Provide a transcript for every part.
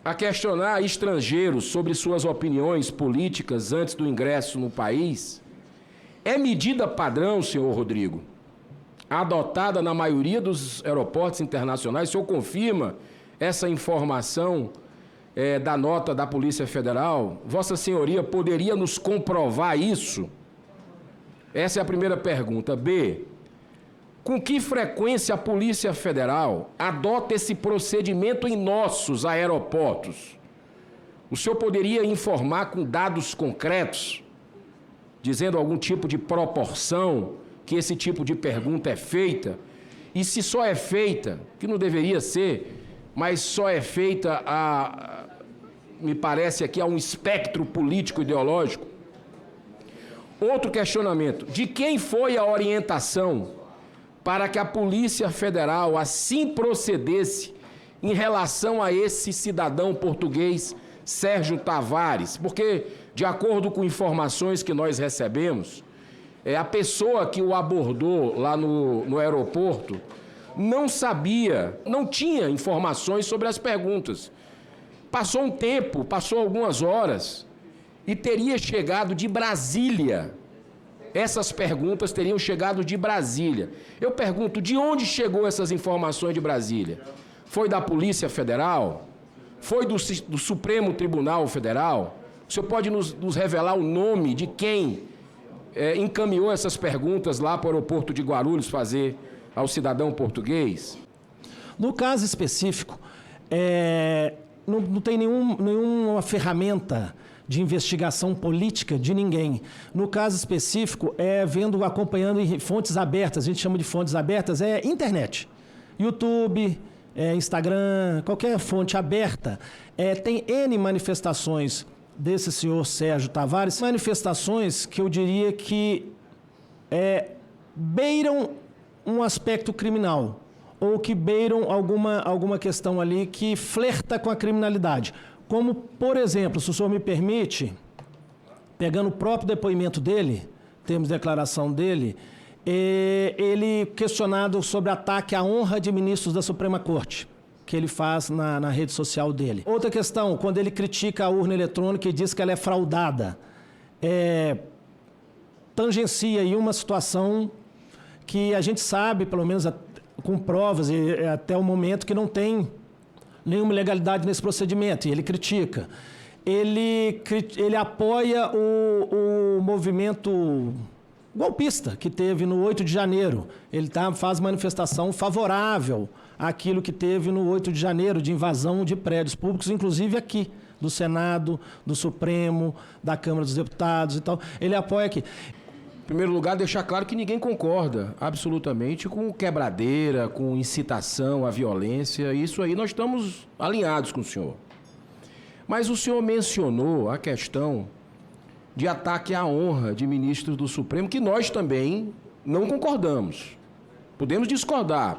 a questionar estrangeiros sobre suas opiniões políticas antes do ingresso no país é medida padrão, senhor Rodrigo, adotada na maioria dos aeroportos internacionais. O senhor confirma essa informação da nota da Polícia Federal? Vossa Senhoria poderia nos comprovar isso? Essa é a primeira pergunta. B, com que frequência a Polícia Federal adota esse procedimento em nossos aeroportos? O senhor poderia informar com dados concretos, dizendo algum tipo de proporção que esse tipo de pergunta é feita? E se só é feita, que não deveria ser, mas só é feita me parece aqui, a um espectro político-ideológico? Outro questionamento: de quem foi a orientação para que a Polícia Federal assim procedesse em relação a esse cidadão português, Sérgio Tavares? Porque, de acordo com informações que nós recebemos, a pessoa que o abordou lá no aeroporto não sabia, não tinha informações sobre as perguntas. Passou um tempo, passou algumas horas, e teria chegado de Brasília. Essas perguntas teriam chegado de Brasília. Eu pergunto, de onde chegou essas informações de Brasília? Foi da Polícia Federal? Foi do Supremo Tribunal Federal? O senhor pode nos revelar o nome de quem encaminhou essas perguntas lá para o aeroporto de Guarulhos fazer ao cidadão português? No caso específico, não tem nenhuma ferramenta de investigação política de ninguém. No caso específico, acompanhando em fontes abertas, a gente chama de fontes abertas, internet. YouTube, Instagram, qualquer fonte aberta. Tem N manifestações desse senhor Sérgio Tavares, manifestações que eu diria que beiram um aspecto criminal, ou que beiram alguma questão ali que flerta com a criminalidade. Como, por exemplo, se o senhor me permite, pegando o próprio depoimento dele, temos declaração dele, ele questionado sobre ataque à honra de ministros da Suprema Corte, que ele faz na rede social dele. Outra questão, quando ele critica a urna eletrônica e diz que ela é fraudada, tangencia aí uma situação que a gente sabe, pelo menos com provas, até o momento, que não tem nenhuma ilegalidade nesse procedimento, e ele critica. Ele apoia o movimento golpista que teve no 8 de janeiro. Ele faz manifestação favorável àquilo que teve no 8 de janeiro, de invasão de prédios públicos, inclusive aqui, do Senado, do Supremo, da Câmara dos Deputados e tal. Ele apoia aqui. Em primeiro lugar, deixar claro que ninguém concorda absolutamente com quebradeira, com incitação à violência. Isso aí nós estamos alinhados com o senhor. Mas o senhor mencionou a questão de ataque à honra de ministros do Supremo, que nós também não concordamos. Podemos discordar,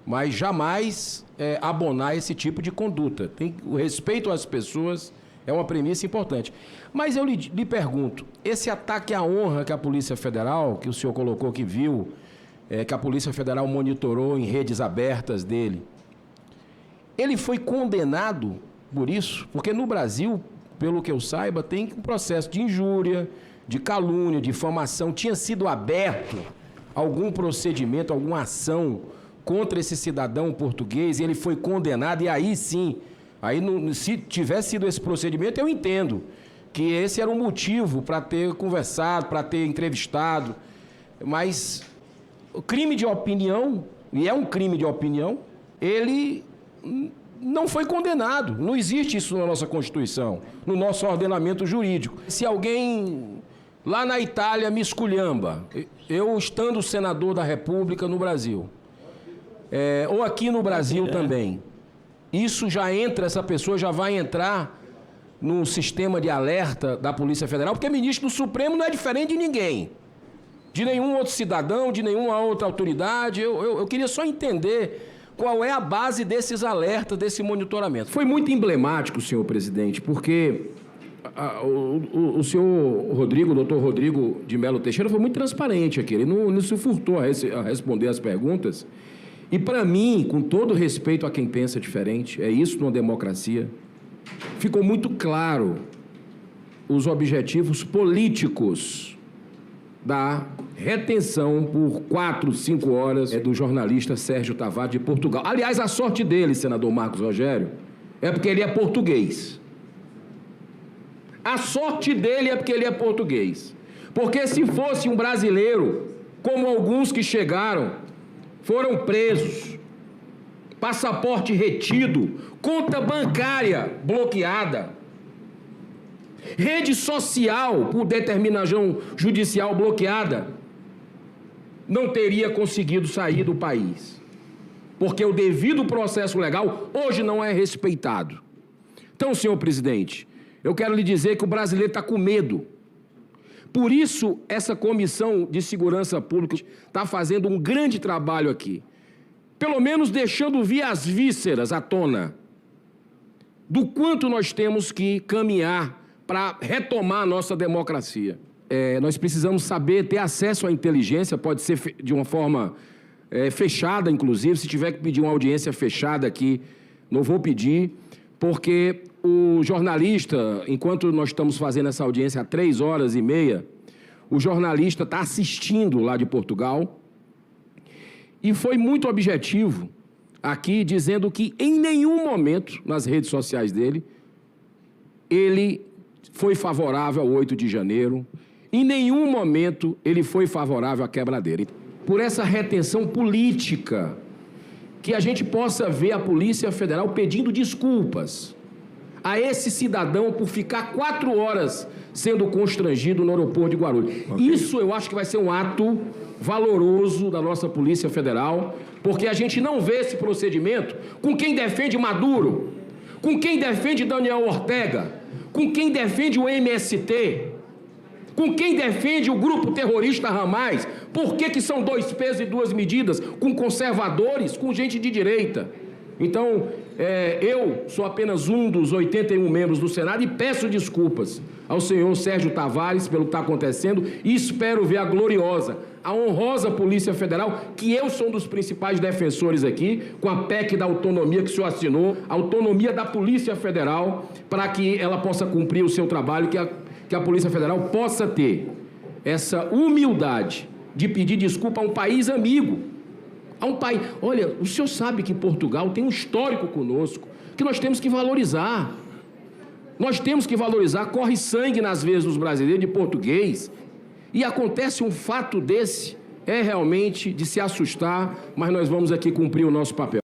mas jamais abonar esse tipo de conduta. O respeito às pessoas é uma premissa importante. Mas eu lhe pergunto, esse ataque à honra que a Polícia Federal, que o senhor colocou que viu, que a Polícia Federal monitorou em redes abertas dele, ele foi condenado por isso? Porque no Brasil, pelo que eu saiba, tem um processo de injúria, de calúnia, de difamação. Tinha sido aberto algum procedimento, alguma ação contra esse cidadão português, e ele foi condenado, e aí sim, se tivesse sido esse procedimento, eu entendo que esse era um motivo para ter conversado, para ter entrevistado, mas o crime de opinião, e é um crime de opinião, ele não foi condenado. Não existe isso na nossa Constituição, no nosso ordenamento jurídico. Se alguém lá na Itália me esculhamba, eu estando senador da República no Brasil, ou aqui no Brasil também, isso já entra, essa pessoa já vai entrar no sistema de alerta da Polícia Federal, porque ministro do Supremo não é diferente de ninguém, de nenhum outro cidadão, de nenhuma outra autoridade. Eu queria só entender qual é a base desses alertas, desse monitoramento. Foi muito emblemático, senhor presidente, porque o senhor Rodrigo, o doutor Rodrigo de Mello Teixeira, foi muito transparente aqui. Ele não se furtou a responder as perguntas. E, para mim, com todo respeito a quem pensa diferente, é isso numa democracia, ficou muito claro os objetivos políticos da retenção por 4, 5 horas do jornalista Sérgio Tavares de Portugal. Aliás, a sorte dele, senador Marcos Rogério, é porque ele é português. A sorte dele é porque ele é português. Porque se fosse um brasileiro, como alguns que chegaram, foram presos, passaporte retido, conta bancária bloqueada, rede social por determinação judicial bloqueada, não teria conseguido sair do país. Porque o devido processo legal hoje não é respeitado. Então, senhor presidente, eu quero lhe dizer que o brasileiro está com medo. Por isso, essa Comissão de Segurança Pública está fazendo um grande trabalho aqui. Pelo menos deixando vir as vísceras à tona do quanto nós temos que caminhar para retomar a nossa democracia. Nós precisamos saber, ter acesso à inteligência, pode ser de uma forma fechada, inclusive, se tiver que pedir uma audiência fechada aqui, não vou pedir, porque o jornalista, enquanto nós estamos fazendo essa audiência há 3h30, o jornalista está assistindo lá de Portugal e foi muito objetivo aqui, dizendo que em nenhum momento, nas redes sociais dele, ele foi favorável ao 8 de janeiro, em nenhum momento ele foi favorável à quebradeira. Por essa retenção política, que a gente possa ver a Polícia Federal pedindo desculpas a esse cidadão por ficar 4 horas sendo constrangido no aeroporto de Guarulhos. Okay. Isso eu acho que vai ser um ato valoroso da nossa Polícia Federal, porque a gente não vê esse procedimento com quem defende Maduro, com quem defende Daniel Ortega, com quem defende o MST, com quem defende o grupo terrorista Hamas. Por que são 2 pesos e 2 medidas? Com conservadores, com gente de direita. Então, eu sou apenas um dos 81 membros do Senado e peço desculpas ao senhor Sérgio Tavares pelo que está acontecendo e espero ver a gloriosa, a honrosa Polícia Federal, que eu sou um dos principais defensores aqui, com a PEC da autonomia que o senhor assinou, a autonomia da Polícia Federal, para que ela possa cumprir o seu trabalho, que a Polícia Federal possa ter essa humildade de pedir desculpa a um país amigo, a um país... Olha, o senhor sabe que Portugal tem um histórico conosco, que nós temos que valorizar. Nós temos que valorizar, corre sangue nas veias dos brasileiros de português, e acontece um fato desse, é realmente de se assustar, mas nós vamos aqui cumprir o nosso papel.